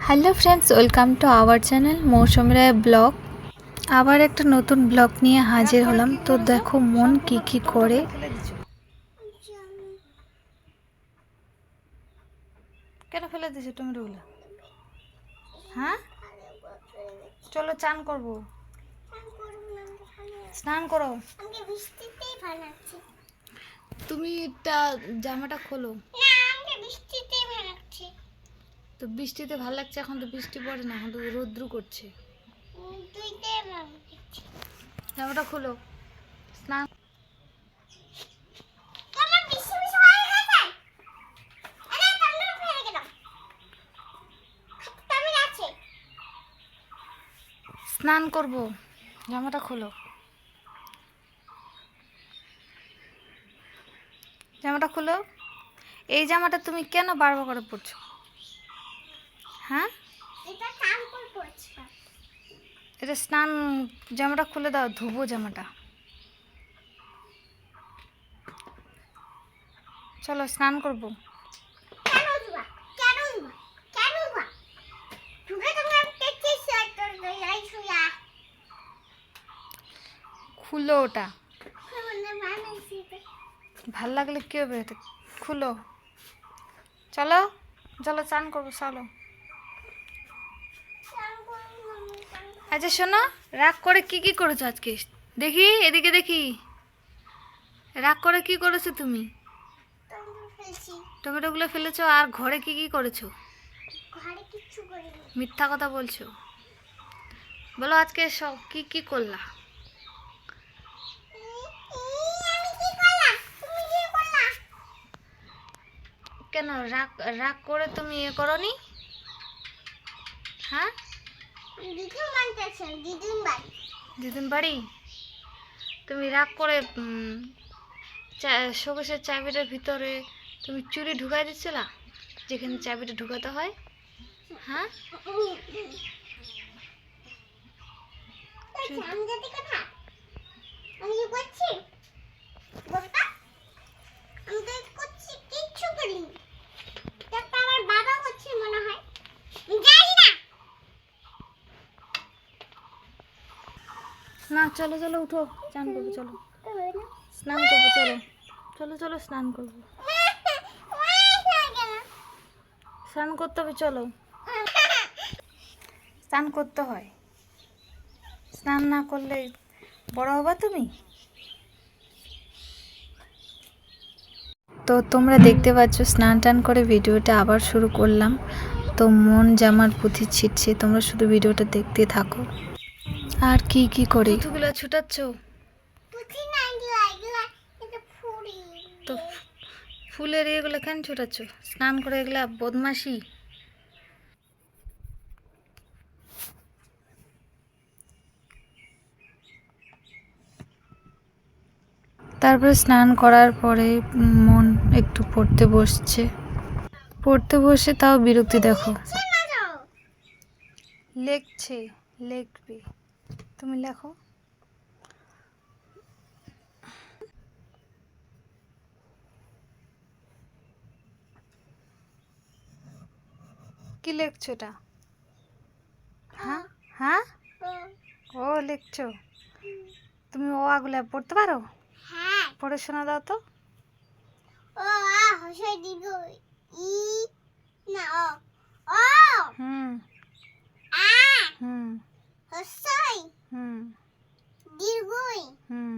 Hello friends, welcome to our channel Mousumi Roy blog. আবার একটা নতুন ব্লগ নিয়ে হাজির হলাম। তো দেখো মন কি করে। কেন ফেলে দিছো তুমি রুল? হ্যাঁ, চলো চান করব। স্নান করো। তুমি জামাটা খোলো। তো বৃষ্টিতে ভালো লাগছে? এখন তো বৃষ্টি পড়ে না, এখন তো রৌদ্র করছে। জামাটা খোলো, স্নান। স্নান করব, জামাটা খোলো। জামাটা খোলো। এই জামাটা তুমি কেন বারবার করে পরছো? হ্যাঁ, এটা স্নান। জামাটা খুলে দাও, ধুবো জামাটা। চলো স্নান করব। খুলো ওটা, ভাল লাগলে কি হবে? এটা খুলো। চলো চলো স্নান করবো, চলো। আচ্ছা শোনো, রাগ করে কি করেছো আজকে? দেখি, এদিকে দেখি। রাগ করে কি করেছো তুমি? টমেটোগুলো ফেলেছো? আর ঘরে কি করেছো? মিথ্যা কথা বলছো। বলো আজকে সব কি করলা? কেন রাগ রাগ করে তুমি করনি? হ্যাঁ, দিদিন বাড়ি তুমি রাগ করে শোকেশের চাবিটার ভিতরে তুমি চুরি ঢুকাই দিচ্ছিলা, যেখানে চাবিটা ঢুকাতে হয়। হ্যাঁ, না চলো চলো উঠো, স্নান করবো। চলো স্নান করবো, চলো চলো চলো স্নান করবো। স্নান করতে হবে, চলো। স্নান করতে হয়, স্নান না করলে বড় হবা তুমি। তো তোমরা দেখতে পাচ্ছ স্নান টান করে ভিডিওটা আবার শুরু করলাম। তো মন জামার পুঁথি ছিটছে, তোমরা শুধু ভিডিওটা দেখতে থাকো। আর কি করে পুঁথিগুলো ছুটাচ্ছ? তো ফুলের এগুলো কেন ছুটাচ্ছ? স্নান করে এগুলা বদমাশি। তারপরে স্নান করার পরে মন একটু পড়তে বসছে। পড়তে বসে তাও বিরক্তি দেখো। লিখছে, লিখবে, তুমি লেখো। কি লিখছো এটা? হ্যাঁ হ্যাঁ, ও লিখছো। তুমি ও আগুলা পড়তে পারো? পড়ে শোনা দাও তো। হুম হুম হুম হুম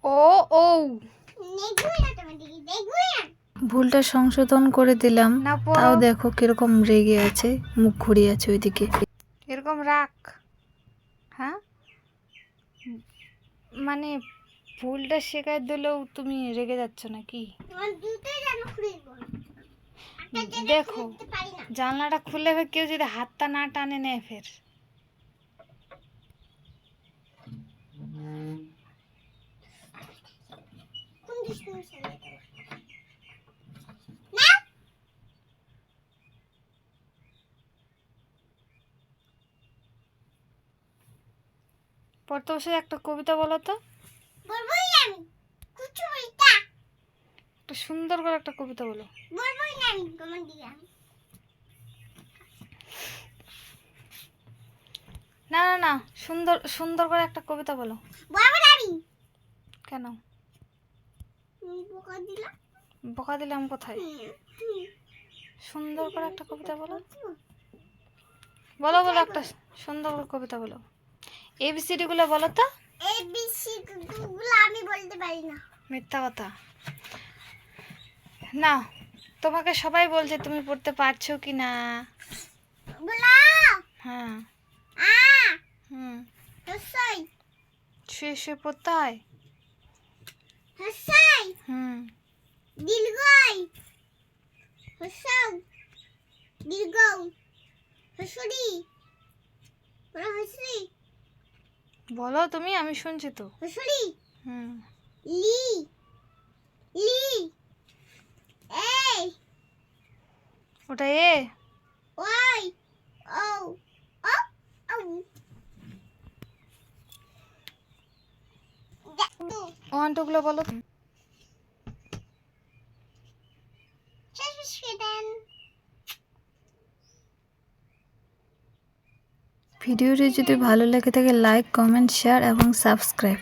ও ও ভুলটা সংশোধন করে দিলাম। তাও দেখো কিরকম রেগে আছে, মুখ ঘুরিয়ে আছে ওইদিকে। এরকম রাখ। হ্যাঁ, মানে ভুলটা শেখায় দিলেও তুমি রেগে যাচ্ছ নাকি? দেখো জানলাটা খুলে কেউ যদি হাতটা না টানে নেয় ফের। পড়তে বসে একটা কবিতা বলো তো। বলবোই না আমি কিছু বলতা। একটা সুন্দর করে একটা কবিতা বলো। বলবোই না আমি তোমার দিকে। না না না, সুন্দর সুন্দর করে একটা কবিতা বলো। বলবো না আমি। কেন বোকা দিলা? বকা দিলাম কোথায়? সুন্দর করে একটা কবিতা বলো। বলো বলো, একটা সুন্দর করে কবিতা বলো। এবিসিডি গুলো বলো তো। এবিসিডি গুলো আমি বলতে পারি না। মিথ্যা কথা। না, তোমাকে সবাই বলছে তুমি পড়তে পারছো কি না। বলো। হ্যাঁ। আ হুম। হসই শুয়ে শুয়ে পড়তে হয়। হসই হুম। দীর্ঘই হসও দীর্ঘও হসুরি বলো হসুরি। বলো তুমি, আমি শুনছি তো। হসুরি হুম। লি লি এই ওটা এ। ওই ও ও ও ওয়ান টু গুলো বলো। শেষ কেটেন। ভিডিওটি যদি ভালো লেগে থাকে লাইক, কমেন্ট, শেয়ার এবং সাবস্ক্রাইব।